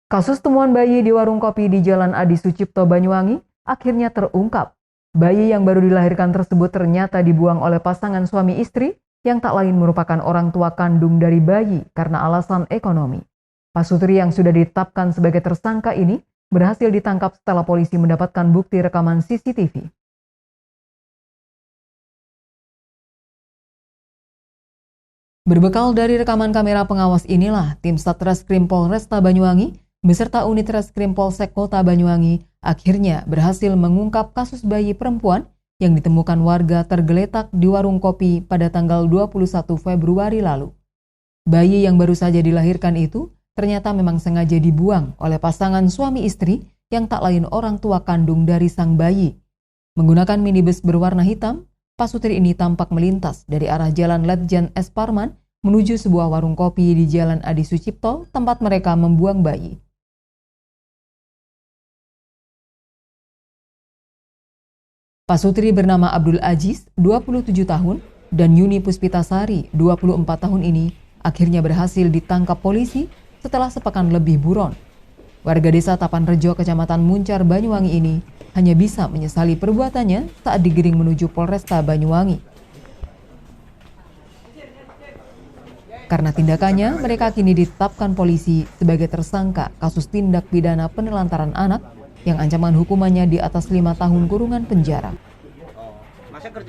Kasus temuan bayi di warung kopi di Jalan Adi Sucipto, Banyuwangi akhirnya terungkap. Bayi yang baru dilahirkan tersebut ternyata dibuang oleh pasangan suami istri yang tak lain merupakan orang tua kandung dari bayi karena alasan ekonomi. Pasutri yang sudah ditetapkan sebagai tersangka ini berhasil ditangkap setelah polisi mendapatkan bukti rekaman CCTV. Berbekal dari rekaman kamera pengawas inilah, tim Satreskrim Polresta Banyuwangi beserta unit Reskrim Polsek Kota Banyuwangi akhirnya berhasil mengungkap kasus bayi perempuan yang ditemukan warga tergeletak di warung kopi pada tanggal 21 Februari lalu. Bayi yang baru saja dilahirkan itu ternyata memang sengaja dibuang oleh pasangan suami istri yang tak lain orang tua kandung dari sang bayi. Menggunakan minibus berwarna hitam, pasutri ini tampak melintas dari arah Jalan Letjen S. Parman menuju sebuah warung kopi di Jalan Adi Sucipto, tempat mereka membuang bayi. Pasutri bernama Abdul Aziz, 27 tahun, dan Yuni Puspitasari, 24 tahun ini, akhirnya berhasil ditangkap polisi setelah sepekan lebih buron. Warga desa Tapanrejo, Kecamatan Muncar, Banyuwangi ini hanya bisa menyesali perbuatannya saat digiring menuju Polresta Banyuwangi. Karena tindakannya, mereka kini ditetapkan polisi sebagai tersangka kasus tindak pidana penelantaran anak yang ancaman hukumannya di atas 5 tahun kurungan penjara.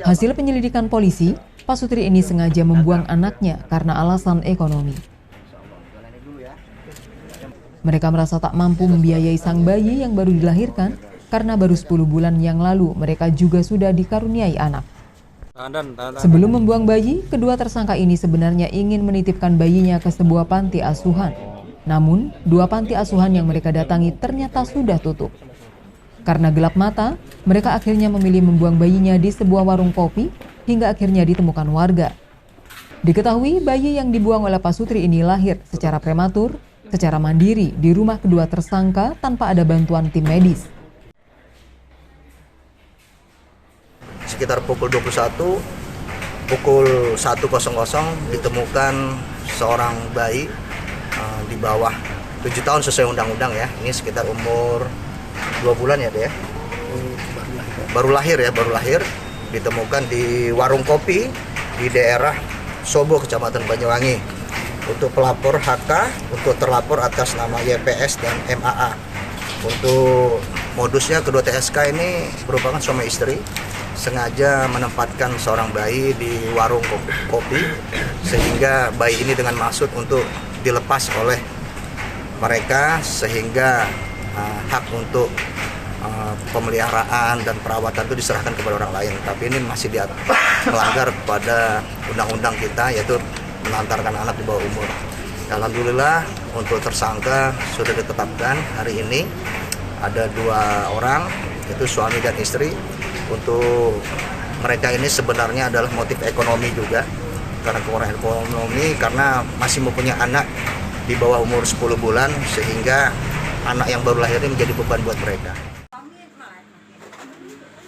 Hasil penyelidikan polisi, pasutri ini sengaja membuang anaknya karena alasan ekonomi. Mereka merasa tak mampu membiayai sang bayi yang baru dilahirkan karena baru 10 bulan yang lalu mereka juga sudah dikaruniai anak. Sebelum membuang bayi, kedua tersangka ini sebenarnya ingin menitipkan bayinya ke sebuah panti asuhan. Namun, 2 panti asuhan yang mereka datangi ternyata sudah tutup. Karena gelap mata, mereka akhirnya memilih membuang bayinya di sebuah warung kopi hingga akhirnya ditemukan warga. Diketahui bayi yang dibuang oleh pasutri ini lahir secara prematur, secara mandiri di rumah kedua tersangka tanpa ada bantuan tim medis. Sekitar pukul 21, pukul 1.00 ditemukan seorang bayi di bawah 7 tahun sesuai undang-undang ya. Ini sekitar umur 2 bulan ya deh. Baru lahir, ditemukan di warung kopi di daerah Sobo, Kecamatan Banyuwangi. Untuk pelapor HK, untuk terlapor atas nama YPS dan MAA. Untuk modusnya kedua TSK ini merupakan suami istri, sengaja menempatkan seorang bayi di warung kopi sehingga bayi ini dengan maksud untuk dilepas oleh mereka sehingga hak untuk pemeliharaan dan perawatan itu diserahkan kepada orang lain. Tapi ini masih melanggar kepada undang-undang kita, yaitu menelantarkan anak di bawah umur. Alhamdulillah untuk tersangka sudah ditetapkan hari ini. Ada 2 orang, itu suami dan istri. Untuk mereka ini sebenarnya adalah motif ekonomi juga, karena kekurangan ekonomi, karena masih mempunyai anak di bawah umur 10 bulan sehingga anak yang baru lahir ini menjadi beban buat mereka.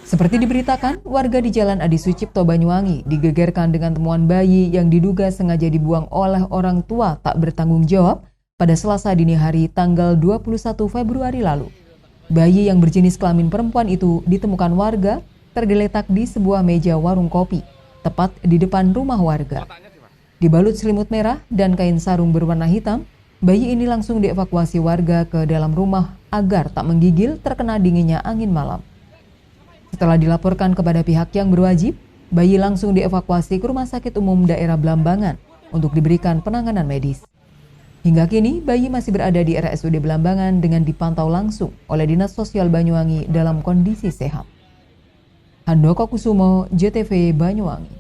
Seperti diberitakan, warga di Jalan Adi Sucipto, Banyuwangi digegerkan dengan temuan bayi yang diduga sengaja dibuang oleh orang tua tak bertanggung jawab pada Selasa dini hari tanggal 21 Februari lalu. Bayi yang berjenis kelamin perempuan itu ditemukan warga tergeletak di sebuah meja warung kopi, tepat di depan rumah warga. Dibalut selimut merah dan kain sarung berwarna hitam, bayi ini langsung dievakuasi warga ke dalam rumah agar tak menggigil terkena dinginnya angin malam. Setelah dilaporkan kepada pihak yang berwajib, bayi langsung dievakuasi ke Rumah Sakit Umum Daerah Blambangan untuk diberikan penanganan medis. Hingga kini, bayi masih berada di RSUD Blambangan dengan dipantau langsung oleh Dinas Sosial Banyuwangi dalam kondisi sehat. Handoko Kusumo, JTV Banyuwangi.